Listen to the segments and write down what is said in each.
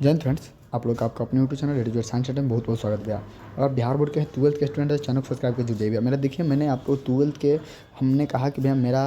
जय हिंद फ्रेंड्स, आप लोग का आपका अपने YouTube channel radio science centre में बहुत बहुत स्वागत भैया। और बिहार बोर्ड के 12th के स्टूडेंट है, चैनल सब्सक्राइब कर दीजिए भैया। मेरा देखिए, मैंने आपको 12th के हमने कहा कि भैया मेरा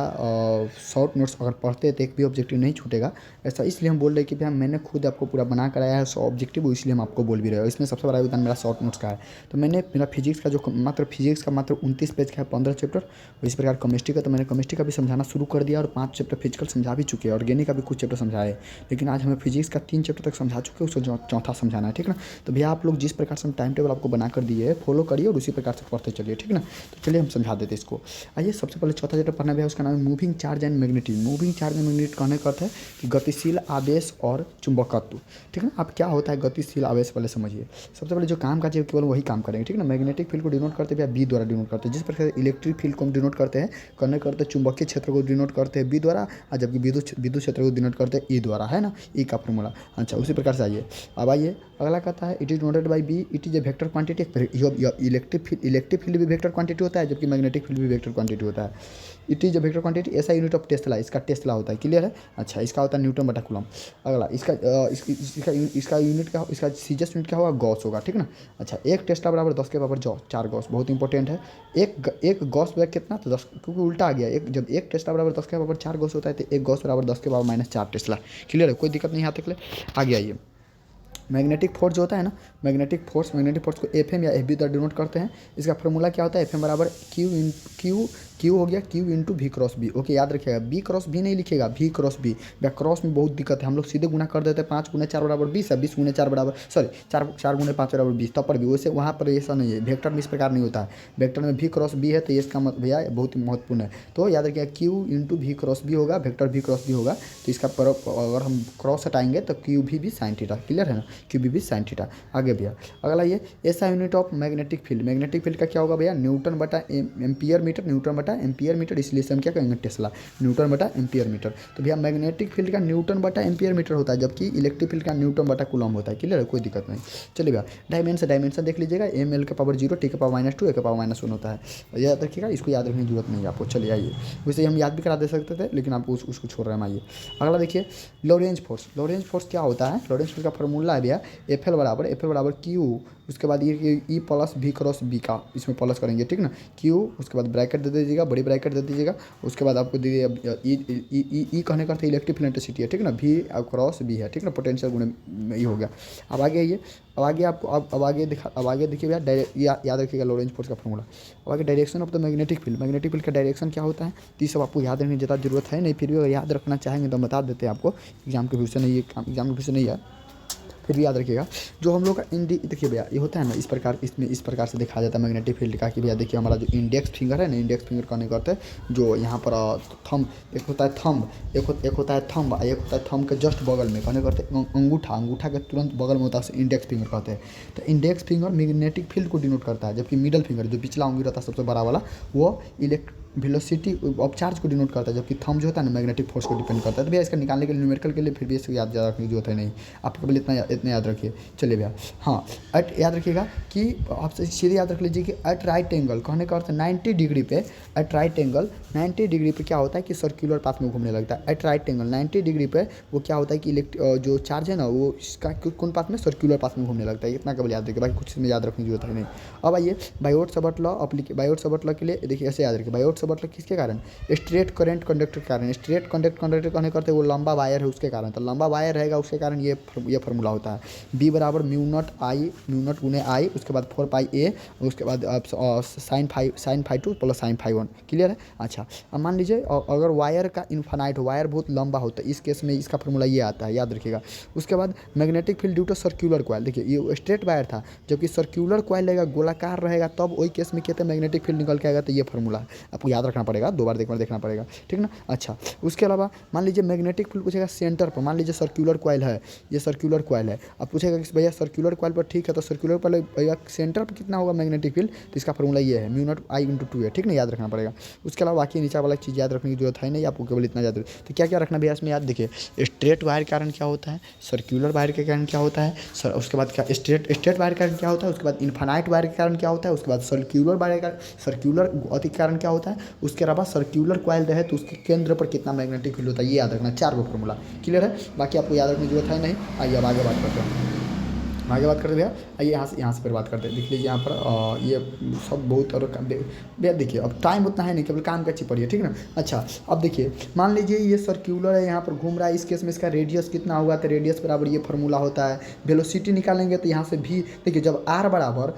शॉर्ट नोट्स अगर पढ़ते हैं तो एक भी ऑब्जेक्टिव नहीं छूटेगा। ऐसा इसलिए हम बोल रहे हैं कि भैया मैंने खुद आपको पूरा बना कर आया है 100 ऑब्जेक्टिव, इसलिए हम आपको बोल भी रहे हैं। इसमें सबसे बड़ा योगदान मेरा शॉर्ट नोट्स का है। तो मैंने मेरा फिजिक्स का जो फिजिक्स का मात्र 29 पेज का है, 15 चैप्टर। इस प्रकार केमिस्ट्री का तो मैंने केमिस्ट्री का भी समझाना शुरू कर दिया और 5 चैप्टर फिजिकल समझा भी चुके हैं, ऑर्गेनिक का भी कुछ चैप्टर समझाए। लेकिन आज हमें फिजिक्स का 3 चैप्टर तक समझा चुके हैं, उसको चौथा समझाना है, ठीक ना। तो भैया आप लोग जिस प्रकार से हम टाइम टेबल आपको बना कर दिए है, फॉलो करिए और उसी प्रकार से पढ़ते चलिए, ठीक ना। तो चलिए हम समझा देते इसको। आइए, सबसे पहले चौथा चैप्टर पढ़ना है, उसका नाम है moving charge and magnetism. Moving charge and magnetism कहने का अर्थ है कि गतिशील आवेश और चुंबकत्व, ठीक है ना। अब क्या होता है गतिशील आवेश, पहले समझिए। सबसे पहले जो काम का केवल वही काम करेंगे, ठीक ना। मैग्नेटिक फील्ड को डिनोट करते हैं बी द्वारा डिनोट करते हैं, जिस प्रकार इलेक्ट्रिक फील्ड को हम डिनोट करते हैं करने करते चुंबकीय क्षेत्र को डिनोट करते हैं बी द्वारा, और जबकि विद्युत क्षेत्र को डिनोट करते हैं ई द्वारा, है ना। ई का फॉर्मूला। अच्छा, उसी प्रकार से आइए। अब आइए, अगला कहता है it is denoted by B, it is a vector quantity. Electric field भी वेक्टर क्वांटिटी होता है, जबकि मैग्नेटिक फील्ड भी वेक्टर क्वांटिटी होता है। It is a vector quantity, ऐसा यूनिट ऑफ टेस्ला, इसका टेस्ला होता है, क्लियर है। अच्छा, इसका होता है न्यूटन बटा कूलम। अगला इसका यूनिट क्या, इसका सीजीएस यूनिट क्या होगा, गॉस होगा, ठीक ना। अच्छा, एक टेस्ला बराबर 10 के पावर 4 गॉस, बहुत इंपॉर्टेंट है। एक गॉस बराबर कितना, तो 10, क्योंकि उल्टा आ गया। जब एक टेस्ला बराबर 10 के पावर 4 गॉस होता है, तो एक गॉस बराबर 10 के पावर -4 टेस्ला, क्लियर है। कोई दिक्कत नहीं यहाँ तक ले। आगे आइए। मैग्नेटिक फोर्स जो होता है ना, मैग्नेटिक फोर्स को एफ एम या एफ बी द्वारा डिनोट करते हैं। इसका फॉर्मूला क्या होता है, एफ एम बराबर क्यू हो गया, Q into V cross B. Okay, याद रखिएगा, बी क्रॉस बी नहीं लिखेगा, वी क्रॉस बी। या क्रॉस में बहुत दिक्कत है, हम लोग सीधे गुना कर देते हैं। 5 गुने 4 बराबर 20 है, 20 गुने 4 बराबर, सॉरी 4 गुने 5 बराबर 20, तब पर भी वैसे वहाँ पर ऐसा नहीं है। वेक्टर में इस प्रकार नहीं होता है। वेक्टर में वी क्रॉस बी है, तो इसका मतलब भैया बहुत ही महत्वपूर्ण है। तो याद रखिएगा, Q into V cross B होगा, वेक्टर वी क्रॉस बी होगा। तो इसका अगर हम क्रॉस हटाएंगे तो क्यू भी साइन थीटा, क्लियर है ना। क्यू भी साइन थीटा। आगे भैया अगला ये ऐसा unit of magnetic field. Magnetic field का क्या होगा भैया, न्यूटन बटा एम्पियर मीटर, न्यूटन बटा एम्पियर मीटर, इसलिए से हम क्या कहेंगे, टेस्ला, न्यूटन बटा एम्पियर मीटर। तो भैया मैग्नेटिक फील्ड का न्यूटन बटा एम्पियर मीटर होता है, जबकि इलेक्ट्रिक फील्ड का न्यूटन बटा कूलम होता है, क्लियर है, कोई दिक्कत नहीं। चलिए भैया, डायमेंशन देख लीजिएगा, एम एल के पावर 0, टी के पावर -2, ए के पावर -1 होता है। याद रखिएगा, इसको याद रखने की जरूरत नहीं है आपको। चलिए आइए, वैसे हम याद भी करा दे सकते थे, लेकिन आप उसको छोड़ रहे हैं। आइए अगला देखिए, लॉरेंज फोर्स क्या होता है। लॉरेंज फोर्स का फॉर्मूला है भैया एफ एल बराबर क्यू, उसके बाद ये E plus V cross B का इसमें प्लस करेंगे, ठीक ना। क्यू, उसके बाद ब्रैकेट दे दीजिएगा, बड़ी ब्रैकेट दे दीजिएगा। उसके बाद आपको दे ई कहने का अर्थ इलेक्ट्रिक फील्ड इंटेंसिटी है, ठीक ना। वी क्रॉस बी है, ठीक ना, पोटेंशियल गुणे ई हो गया। अब आगे आइए, अब आगे आपको अब आगे देखिए भैया, याद रखिएगा लॉरेंज फोर्स का फॉर्मूला। अब आगे direction of the magnetic field का डायरेक्शन क्या होता है। तो ये सब आपको याद रखने की ज़्यादा जरूरत है नहीं, फिर भी अगर याद रखना चाहेंगे तो हम बता देते हैं आपको। एग्जाम के विषय नहीं है, फिर भी याद रखिएगा। जो हम लोग का देखिए भैया, ये होता है ना इस प्रकार, इसमें इस प्रकार से देखा जाता है मैग्नेटिक फील्ड का कि भैया देखिए, हमारा जो इंडेक्स फिंगर है ना, इंडेक्स फिंगर कहने करते हैं जो यहाँ पर थंब, एक होता है थंब, एक होता है थंब के जस्ट बगल में कहने करते हैं अंगूठा के तुरंत बगल में होता है, इंडेक्स फिंगर कहते हैं। तो इंडेक्स फिंगर मैग्नेटिक फील्ड को डिनोट करता है, जबकि मिडल फिंगर जो पिछला उंगली रहता है सबसे बड़ा वाला, वो वेलोसिटी ऑफ चार्ज को डिनोट करता है, जबकि थंब जो होता है ना मैग्नेटिक फोर्स को डिपेंड करता है। तो भैया इसका निकालने के लिए न्यूमेरिकल के लिए फिर भी इसको याद ज़्यादा रखने की जरूरत है नहीं, आपको केवल इतना याद रखिए। चलिए भैया, हाँ, याद रखिएगा कि आपसे सीधे याद रख लीजिए कि एट राइट एंगल कहने का अर्थ 90 डिग्री पे, एट राइट एंगल 90 डिग्री पे क्या होता है कि सर्कुलर पाथ में घूमने लगता है। एट राइट एंगल 90 डिग्री पे वो क्या होता है कि जो चार्ज है ना, वो इसका कौन पाथ में, सर्कुलर पाथ में घूमने लगता है। इतना केवल याद रखिए, बाकी कुछ इसमें याद रखने की जरूरत है नहीं। अब आइए बायोट-सावर्त लॉ के लिए देखिए, ऐसे याद रखिए। बायोट-सावर्त लॉ किसके कारण, स्ट्रेट करंट कंडक्टर के कारण। स्ट्रेट कंडक्टर कहने करते वो लंबा वायर है उसके कारण, तो लंबा वायर रहेगा उसके कारण ये फॉर्मूला होता है। बी बराबर म्यू नॉट गुने आई, उसके बाद 4 पाई ए, उसके बाद sine phi 2 plus sine phi 1, clear है। अच्छा, अब मान लीजिए अगर वायर का इन्फानाइट हो, वायर बहुत लंबा हो, तो इस केस में इसका फॉर्मूला ये आता है, याद रखिएगा। उसके बाद magnetic field due to circular coil, देखिए ये स्ट्रेट वायर था, जबकि सर्कुलर कॉइल रहेगा, गोलाकार रहेगा, तब वही केस में कहते हैं मैग्नेटिक फील्ड निकल के आएगा। तो ये फॉर्मूला आपको याद रखना पड़ेगा, 2 बार देखना पड़ेगा, ठीक ना। अच्छा, उसके अलावा मान लीजिए मैग्नेटिक फील्ड पूछेगा सेंटर पर, मान लीजिए सर्कुलर कॉइल है, ये सर्कुलर कॉइल है। अब पूछेगा कि भैया सर्कुलर कॉइल पर, ठीक है, तो सर्कुलर कॉइल भैया सेंटर पर कितना होगा मैग्नेटिक फील्ड, तो इसका फॉर्मूला ये है म्यू नॉट आई इंटू 2 है, ठीक ना, याद रखना पड़ेगा। उसके अलावा बाकी नीचे वाला चीज़ याद रखने की जरूरत है नहीं, आपको केवल इतना याद रखना। तो क्या क्या रखना भैया इसमें, याद देखिए, स्ट्रेट वायर के कारण क्या होता है, सर्कुलर वायर के कारण क्या होता है, उसके बाद क्या स्ट्रेट वायर के कारण क्या होता है, उसके बाद इन्फानाइट वायर के कारण क्या होता है, उसके बाद सर्कुलर वायर का सर्कुलर के कारण क्या होता है, है, उसके अलावा सर्क्यूलर कॉइल रहे तो उसके केंद्र पर कितना मैग्नेटिक फील्ड होता है, ये याद रखना। 4 गो फॉर्मूला क्लियर है, बाकी आपको याद रखने की जरूरत है नहीं। आइए अब आगे बात करते हैं, आगे बात करते भैया। आइए यहाँ से फिर बात करते हैं। देख लीजिए यहाँ पर ये सब बहुत और भैया देखिए अब टाइम उतना है नहीं, केवल काम का अच्छी पड़ी है, ठीक ना। अच्छा अब देखिए मान लीजिए ये सर्क्यूलर है, यहाँ पर घूम रहा है, इस केस में इसका रेडियस कितना होगा, तो रेडियस बराबर ये फार्मूला होता है। वेलोसिटी निकालेंगे तो यहाँ से भी देखिए, जब आर बराबर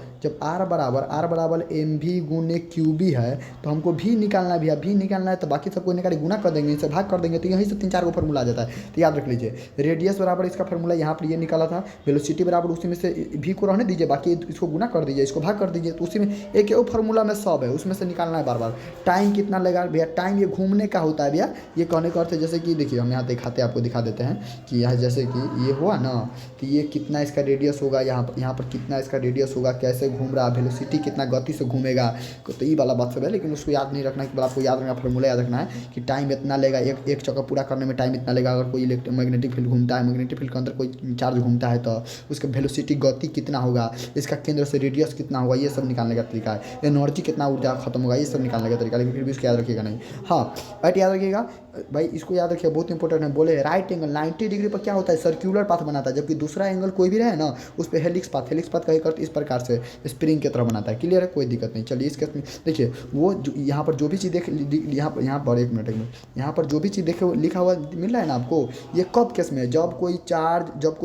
एम वी गुने क्यू बी है तो हमको भी निकालना है भैया, भी निकालना है तो बाकी सबको निकाले गुना कर देंगे, इसे भाग कर देंगे, तो यहीं से 3-4 को फार्मूला आ जाता है। तो याद रख लीजिए रेडियस बराबर इसका फार्मूला यहाँ पर ये निकाला था, वेलोसिटी बराबर उसी में से भी को रहने दीजिए, बाकी इसको गुना कर दीजिए, इसको भाग कर दीजिए, तो उसी में एक फार्मूला में सब है, उसमें से निकालना है बार बार। टाइम कितना लगेगा भैया, टाइम ये घूमने का होता है भैया, ये कहने का अर्थ है जैसे कि देखिए हम यहाँ दिखाते हैं, आपको दिखा देते हैं कि यहाँ जैसे कि ये हुआ ना, तो ये कितना इसका रेडियस होगा, यहाँ पर कितना इसका रेडियस होगा, कैसे घूम रहा है, वेलोसिटी कितना गति से घूमेगा, तो ये वाला बात सब है। लेकिन उसको याद नहीं रखना है, आपको याद रखना फार्मूला याद रखना है कि टाइम इतना लेगा, एक चक्कर पूरा करने में टाइम इतना लेगा। अगर कोई मैग्नेटिक फील्ड घूमता है, मैग्नेटिक फील्ड के अंदर कोई चार्ज घूमता है तो उसका वेलोसिटी गति कितना होगा, इसका केंद्र से रेडियस कितना होगा, ये सब निकालने का तरीका है। एनर्जी कितना ऊर्जा खत्म होगा, ये सब निकालने का तरीका, लेकिन फिर भी इसको याद रखिएगा नहीं। हाँ बट याद रखिएगा भाई, इसको याद रखिए, बहुत इंपॉर्टेंट है। बोले राइट एंगल 90 डिग्री पर क्या होता है, सर्क्यूलर पाथ बनाता है, जबकि दूसरा एंगल कोई भी रहे ना उस पर हेलिक्स पाथ कहीं करते इस प्रकार से स्प्रिंग की तरह बनाता है। क्लियर है, कोई दिक्कत नहीं। चलिए इस केस में देखिए वो यहाँ पर जो भी चीज़ देख, यहाँ पर एक मिनट यहाँ पर जो भी चीज़ देखे लिखा हुआ मिल रहा है ना आपको, ये कब केस में, जब कोई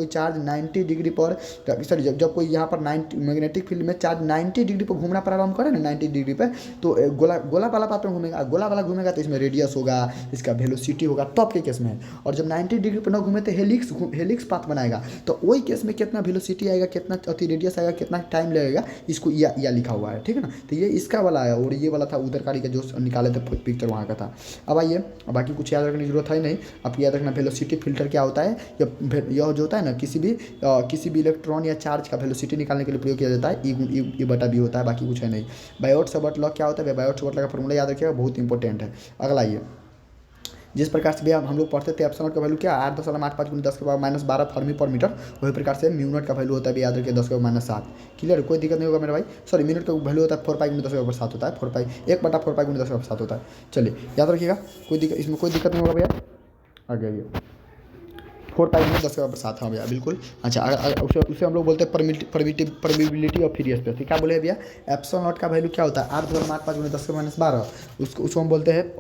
चार्ज 90 डिग्री पर, सॉरी जब कोई यहाँ पर 90 मैग्नेटिक फील्ड में चार्ज 90 डिग्री पर घूमना प्रारंभ करे ना 90 डिग्री पर, तो गोला वाला पाथ में घूमेगा, गोला वाला घूमेगा तो इसमें रेडियस होगा, इसका वेलोसिटी होगा, तब के केस में है। और जब 90 डिग्री पर ना घूमे तो हेलिक्स पाथ बनाएगा, तो वही केस में कितना वेलोसिटी आएगा, कितना रेडियस आएगा, कितना टाइम लगेगा, इसको या लिखा हुआ है, ठीक है ना। तो ये इसका वाला है, और ये वाला था उधरकारी का जो निकाले थे पिक्चर वहाँ का था। अब आइए, बाकी कुछ याद रखने की जरूरत है नहीं। आपको याद रखना वेलोसिटी फिल्टर क्या होता है, यह जो होता है ना किसी भी इलेक्ट्रॉन या चार्ज का वेलोसिटी निकालने के लिए प्रयोग किया जाता है, ई बटा बी होता है, बाकी कुछ है नहीं। बायोट-सावर्ट लॉ क्या होता है, बायोट-सावर्ट लॉ का फॉर्मूला याद रखिएगा, बहुत इंपॉर्टेंट है। अगला आइए, जिस प्रकार से भी हम लोग पढ़ते थे एप्सिलॉन का वैल्यू क्या 8.85 × 10⁻12 फर्मी पर मीटर, वही प्रकार से म्यू नॉट का वैल्यू होता है, याद रखिए 10⁻7। क्लियर, कोई दिक्कत नहीं होगा मेरे भाई। सॉरी मिनट का वैल्यू होता है 4π×10⁻7 होता है, 1/4π×10⁻7 होता है। चलिए याद रखिएगा, कोई दिक्कत, इसमें कोई दिक्कत नहीं होगा भैया। आगे आइए, 4π×10⁻7, हाँ भैया बिल्कुल। अच्छा उसे हम लोग बोलते हैं परमिबिलिटी ऑफ फ्री स्पेस। क्या बोले भैया, एप्सिलॉन नॉट का वैल्यू क्या होता है 8/5 × 10⁻12, उसको हम बोलते हैं,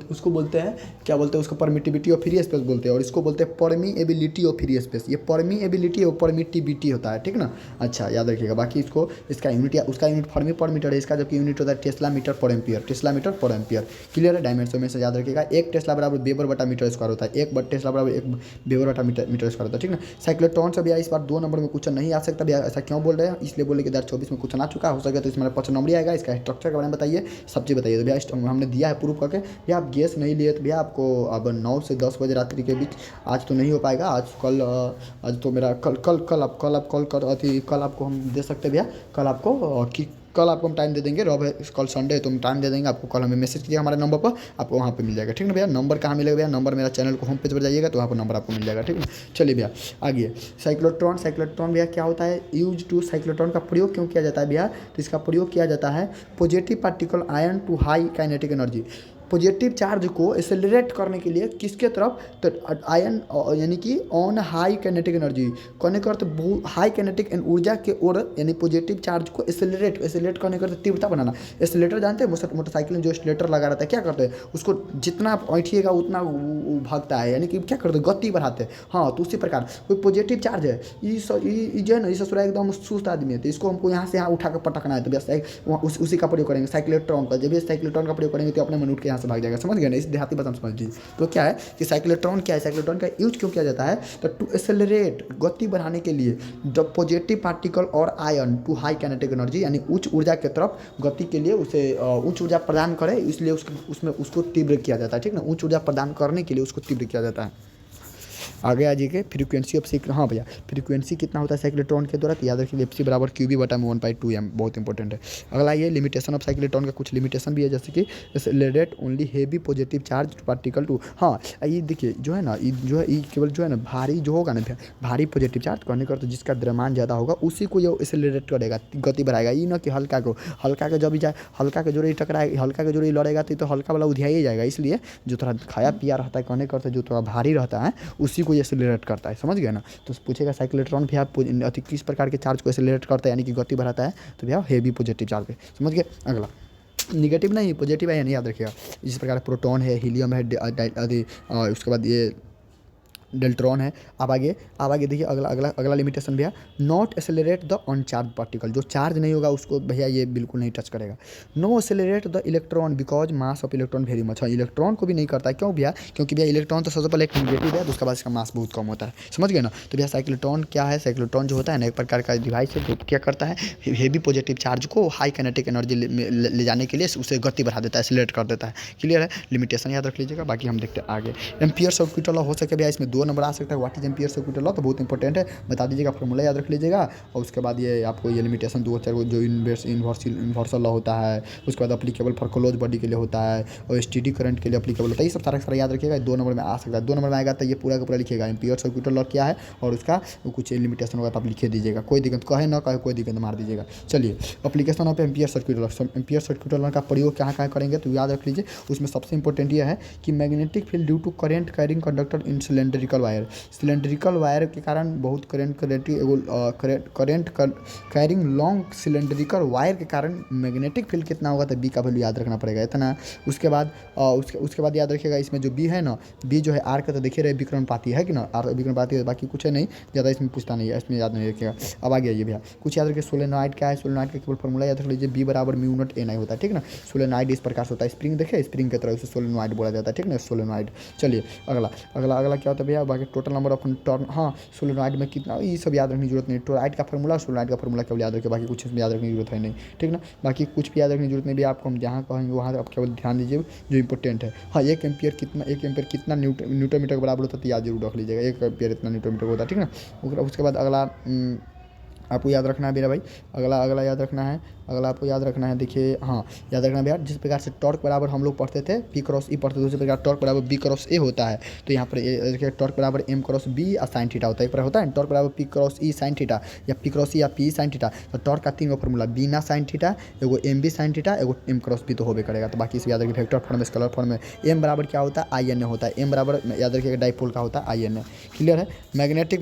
उसको बोलते हैं क्या बोलते हैं, उसको परमिटिविटी ऑफ फ्री स्पेस बोलते हैं, और इसको बोलते हैं परमिएबिलिटी ऑफ फ्री स्पेस। ये परमिएबिलिटी और परमिटिविटी होता है, ठीक ना। अच्छा याद रखिएगा, बाकी इसका यूनिट या उसका यूनिट फर्मी पर मीटर है, इसका जबकि यूनिट होता है टेस्ला मीटर पर एम्पियर, क्लियर है। डायमेंशन में से याद रखिएगा, 1 टेस्ला बराबर वेबर/मीटर² होता है, 1 टेस्ला बराबर 1 वेबर/मीटर² होता है, ठीक ना। साइक्लोट्रॉन से भी इस बार 2 नंबर में क्वेश्चन नहीं आ सकता भैया, ऐसा क्यों बोल रहे हैं, इसलिए बोले कि 2024 में क्वेश्चन आ चुका हो सके तो इसमें 5 नंबर आएगा। इसका स्ट्रक्चर के बारे में बताइए, सब चीज़ बताइए। तो भैया हमने दिया है प्रूफ करके, भैया आप गैस नहीं लिए तो भैया आपको अब 9 से 10 बजे रात्रि के बीच, आज तो नहीं हो पाएगा, आज तो मेरा कल आपको हम दे सकते हैं भैया, कल आपको हम टाइम दे देंगे, कल संडे है तो हम टाइम दे देंगे आपको। कल हमें मैसेज कीजिए हमारे नंबर पर, आपको वहाँ पे मिल जाएगा, ठीक है भैया। नंबर कहाँ मिलेगा भैया, नंबर मेरा चैनल को होम पेज पर जाइएगा तो वहाँ पर नंबर आपको मिल जाएगा, ठीक है। चलिए भैया आगे, साइक्लोट्रॉन भैया क्या होता है, यूज टू साइक्लोट्रॉन का प्रयोग क्यों किया जाता है भैया, तो इसका प्रयोग किया जाता है positive particle ion to high kinetic energy, positive charge को एक्सेलरेट करने के लिए किसके तरफ, तो आयन यानी कि ऑन हाई काइनेटिक एनर्जी, कहने का अर्थ हाई काइनेटिक ऊर्जा के ओर, यानी पॉजिटिव चार्ज को एक्सेलरेट करने का तीव्रता बनाना। एक्सेलरेटर जानते हैं, मोटरसाइकिल में जो एक्सेलरेटर लगा रहता है, क्या करते हैं, उसको जितना आप ऐठिएगा उतना भागता है, यानी कि क्या करते हैं, गति बढ़ाते हैं। हाँ तो उसी प्रकार कोई पॉजिटिव चार्ज है, ये जो है ना, ये ससुरा एकदम सुस्त आदमी है, तो इसको हमको यहाँ से यहाँ उठा कर पटकना है, तो बस उसी का प्रयोग करेंगे साइक्लोट्रॉन का। जब भी साइक्लोट्रॉन का प्रयोग करेंगे तो अपने मन उठ के से भाग जाएगा, समझ गए ना, इस देहाती बात हम समझ लीजिए। तो क्या है कि साइक्लोट्रॉन क्या है, साइक्लोट्रॉन का यूज क्यों किया जाता है, तो टू एक्सेलरेट, गति बढ़ाने के लिए, जब पॉजिटिव पार्टिकल और ion to high kinetic energy, यानी उच्च ऊर्जा की तरफ गति के लिए उसे उच्च ऊर्जा प्रदान करे, इसलिए उसको तीव्र किया जाता है, ठीक ना, उच्च ऊर्जा प्रदान करने के लिए उसको तीव्र किया जाता है। आगे आ जाइए फ्रीक्वेंसी ऑफ हाँ भैया, फ्रीक्वेंसी कितना होता है साइक्लोट्रॉन के द्वारा, तो याद रखिए एफ सी बराबर क्यू बी बटा में 1/2m, बहुत इंपॉर्टेंट है। अगला ये लिमिटेशन ऑफ साइक्लोट्रॉन का कुछ लिमिटेशन भी है, जैसे कि accelerate only heavy positive charge particle to, हाँ ये देखिए जो है ना, ये जो है ये केवल जो है ना भारी जो होगा ना भैया, भारी पॉजिटिव चार्ज कहने का तो जिसका द्रव्यमान ज़्यादा होगा उसी को ये एक्सेलरेट करेगा, गति बढ़ाएगा। ये ना कि हल्का को, हल्का के जब भी जाए, हल्का के जोड़े टकराए, हल्का के जोड़े लड़ेगा तो हल्का वाला उधिया ही जाएगा। इसलिए जो थोड़ा खाया पिया रहता है कहने का जो थोड़ा भारी रहता है उसी को ये एक्सेलरेट करता है, समझ गए ना। तो पूछेगा साइक्लोट्रॉन भैया अति किस प्रकार के चार्ज को एक्सेलरेट करता है, यानी कि गति बढ़ाता है, तो भैया हेवी पॉजिटिव चार्ज पे, समझ गए। अगला निगेटिव नहीं पॉजिटिव है, यानी याद रखिएगा जिस प्रकार प्रोटॉन है, हीलियम है, उसके बाद ये डेल्ट्रॉन है। अब आगे देखिए अगला अगला अगला लिमिटेशन भैया, not accelerate the uncharge particle, जो चार्ज नहीं होगा उसको भैया ये बिल्कुल नहीं टच करेगा। No accelerate the electron because mass of electron very much, हाँ इलेक्ट्रॉन को भी नहीं करता है, क्यों भैया, क्योंकि भैया इलेक्ट्रॉन तो सबसे पहले एक निगेटिव है, उसके बाद इसका मास बहुत कम होता है, समझ गए ना। तो भैया साइक्लोट्रॉन क्या है, साइक्लोट्रॉन जो होता है ना एक प्रकार का डिवाइस है जो क्या करता है, हेवी पॉजिटिव चार्ज को हाई काइनेटिक एनर्जी ले जाने के लिए उसे गति बढ़ा देता है, एक्सेलरेट कर देता है। क्लियर है, लिमिटेशन याद रख लीजिएगा। बाकी हम देखते हैं आगे, एम्पियर सर्किट लॉ हो सके भैया इसमें 2 नंबर आ सकता है, एम्पियर सर्किट लॉ तो बहुत इंपॉर्टेंट है, बता दीजिएगा, फॉर्मूला याद रख लीजिएगा। और उसके बाद ये आपको ये लिमिटेशन 2-4 जो इन्वर्सल लॉ होता है, उसके बाद अप्लीकेबल फॉर क्लोज बॉडी के लिए होता है, और स्टेडी करंट के लिए अप्लीकेबल होता है, ये सब सारा याद रखिएगा। 2 नंबर में आ सकता है, 2 नंबर में आएगा तो ये पूरा का पूरा लिखिएगा एम्पियर सर्किट लॉ क्या है और उसका कुछ लिमिटेशन होगा तो आप लिखे दीजिएगा, कोई दिक्कत कहे ना कहे कोई दिक्कत मार दीजिएगा। चलिए application of ampere circuit law, ampere circuit law का प्रयोग कहाँ कहाँ करेंगे तो याद रख लीजिए। उसमें सबसे इंपॉर्टेंट ये है कि magnetic field due to current carrying conductor in cylindrical wire, cylindrical wire के कारण बहुत current carrying long cylindrical wire के कारण मैग्नेटिक फील्ड कितना होगा तो बी का वैल्यू याद रखना पड़ेगा इतना। उसके बाद उसके बाद याद रखिएगा इसमें जो बी है ना, बी जो है आर का तो देखिए रहे विक्रमपाती है कि ना, आर विक्रमपाती है, बाकी कुछ है नहीं ज़्यादा इसमें पूछता नहीं है, इसमें याद नहीं रखिएगा। अब आगे आइए भैया कुछ याद रखिए, सोलेनॉइड क्या है, सोलेनॉइड का केवल फॉर्मूला याद रख लीजिए, बी बराबर म्यू नॉट एन आई होता है, ठीक ना। सोलेनॉइड इस प्रकार से होता है, स्प्रिंग देखे स्प्रिंग की तरह उसे सोलेनॉइड बोला जाता है, ठीक ना, सोलेनॉइड। चलिए अगला अगला अगला क्या होता है भैया, बाकी टोटल नंबर ऑफ टर्न, हाँ सोलेनॉइड में कितना, ये सब याद रखने की जरूरत नहीं, टोराइड का फॉर्मूला सोलेनॉइड का फॉर्मूला केवल याद रखिए, बाकी कुछ इसमें याद रखने की जरूरत है नहीं, ठीक ना। बाकी कुछ भी याद रखने की जरूरत नहीं भी, आपको हम जहाँ कहेंगे वहाँ आप केवल ध्यान दीजिए जो इंपॉर्टेंट है। हाँ 1 एम्पियर कितना न्यूटन मीटर के बराबर होता है तो याद जरूर रख लीजिएगा, 1 एम्पियर इतना न्यूटन मीटर होता है, ठीक ना। उसके बाद अगला आपको याद रखना है मेरा भाई, अगला अगला याद रखना है, अगला आपको याद रखना है, देखिए हाँ याद रखना है भैया, जिस प्रकार से टॉर्क बराबर हम लोग पढ़ते थे पी क्रॉस ई पढ़ते थे, उसी प्रकार टॉर्क बराबर बी क्रॉस ए होता है। तो यहाँ पर देखिए टॉर्क बराबर एम क्रॉस बी और साइन थीटा होता है, एक पर होता है टॉर्क बराबर पी क्रॉस ई साइन थीटा या पी क्रॉस ई या पी साइन थीटा। तो टॉर्क का 3 फॉर्मूला, बी ना साइन थीटा, एगो एम बी साइन थीटा, एगो एम क्रॉस बी तो होबे करेगा। तो बाकी इसे याद रखिए वेक्टर फॉर्म में, स्केलर फॉर्म में एम बराबर क्या होता है आई एन ए होता है, एम बराबर याद रखिएगा डाइपोल का होता है आई एन ए। क्लियर है। मैग्नेटिक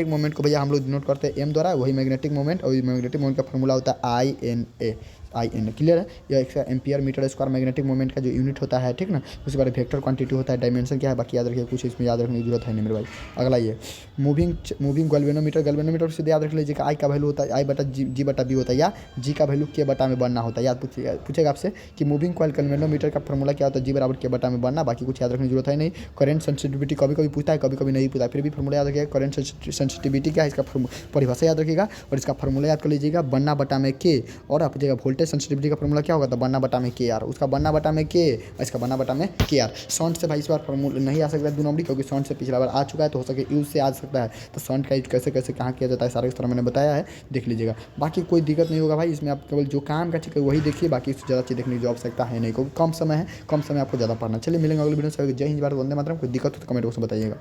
मोमेंट को भैया हम लोग डिनोट करते हैं एम द्वारा, वही मैग्नेटिक मोमेंट, और मैग्नेटिक मोमेंट का फॉर्मूला होता है आई एन ए। क्लियर है। यह एक ampere metre square magnetic moment का जो यूनिट होता है, ठीक ना। उसके बाद वेक्टर क्वांटिटी होता है, डायमेंशन क्या है बाकी याद रखिए, कुछ इसमें याद रखने की जरूरत है नहीं मेरे भाई। अगला ये मूविंग गैल्वेनोमीटर से याद रख लीजिएगा, आई का वैल्यू होता है आई बटा जी बटा बी होता है, या जी का वैल्यू के बटा में बनना होता है। याद पूछेगा आपसे कि मूविंग कॉइल गैल्वेनोमीटर का फॉर्मूला क्या होता है, जी बराबर के बटा में बनना, बाकी कुछ याद रखने की जरूरत है नहीं। करंट सेंसिटिविटी कभी कभी पूछता है, कभी कभी नहीं पूछता है, फिर भी फॉर्मूला याद रखिएगा। करंट सेंसिटिविटी क्या है, इसका परिभाषा याद रखिएगा, और इसका फॉर्मूला याद कर लीजिएगा, बनना बटा में के। और आप पूछेगा वोल्टेज सेंसिटिविटी का फॉर्मूला क्या होगा, तो बनना बटा में के आर, उसका बनना बटा में के, इसका बनना बटा में के आर। सॉन्ट से भाई इस बार फॉर्मूला नहीं आ सकता है 2 नंबरी, क्योंकि सॉन्ट से पिछला बार आ चुका है, तो हो सके यूज से आ सकता है। तो सॉन्ट का यूज कैसे कैसे कहाँ किया जाता है सारा इस तरह मैंने बताया है, देख लीजिएगा। बाकी कोई दिक्कत नहीं होगा भाई, इसमें आप केवल जो काम का चीज़ वही देखिए, बाकी इससे ज़्यादा चीज़ देखने की आवश्यकता है नहीं, क्योंकि कम समय है, कम समय आपको ज़्यादा पढ़ना। चलिए मिलेंगे अगले वीडियो से। जय हिंद, भारत वंदे मातरम। कोई दिक्कत हो तो कमेंट बॉक्स में बताइएगा।